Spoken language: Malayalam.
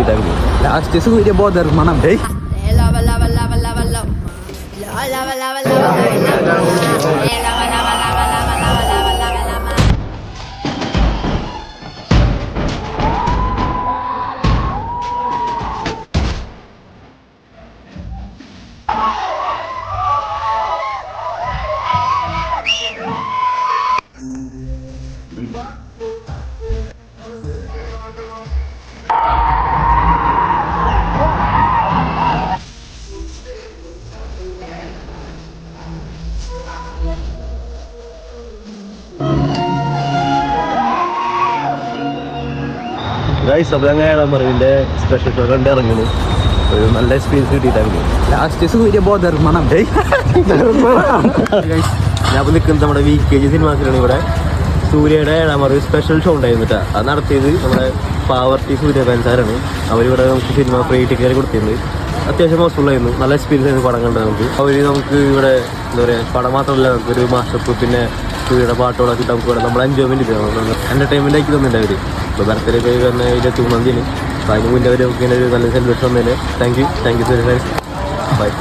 കിട്ടിയിട്ടായിരുന്നു. ലാസ്റ്റ് സൂര്യ ബോധർമ്മണം ഗൈസ്. അപ്പോൾ അങ്ങനെയാണ് പറവിൻ്റെ സ്പെഷ്യൽ ഷോ കണ്ട് ഇറങ്ങുന്നത്. ഒരു നല്ല എക്സ്പീരിയൻസ് കിട്ടിയിട്ടായിരുന്നു. ലാസ്റ്റ് സൂര്യ ബോധർമ്മണം ഞാൻ അപ്പോൾ നിൽക്കുന്നത് നമ്മുടെ VKG സിനിമാസിലാണ്. ഇവിടെ സൂര്യയുടെ ഒരു സ്പെഷ്യൽ ഷോ ഉണ്ടായിരുന്നു കേട്ടോ. അത് നടത്തിയത് നമ്മുടെ പാവർട്ടി സൂര്യ ഫാൻസാരാണ്. അവരിവിടെ നമുക്ക് സിനിമ ഫ്രീ ടിക്കറ്റ് കൊടുത്തിട്ടുണ്ട്. അത്യാവശ്യം ഹൗസ്ഫുള്ളായിരുന്നു. നല്ല എക്സ്പീരിയൻസ് ആയിരുന്നു പടം കണ്ടത് നമുക്ക്. നമുക്ക് ഇവിടെ എന്താ പറയുക, പടം മാത്രമല്ല നമുക്കൊരു മാസ്റ്റപ്പ് പിന്നെ സൂര്യയുടെ പാട്ടോടൊക്കെ നമുക്ക് ഇവിടെ നമ്മൾ എൻജോയ്മെൻറ്റ് ചെയ്തു. എൻ്റർടൈൻമെൻ്റ് ആക്കി തന്നിട്ടുണ്ട് അവർ. ഇപ്പോൾ ബർത്ത്ഡേ പോയി പറഞ്ഞ 23-ാം തീയതി. അപ്പോൾ അതിന് മുന്നേ അവർ ഇങ്ങനെ ഒരു നല്ല സെലിബ്രേഷൻ വന്നതിന് thank you Surya fans. By.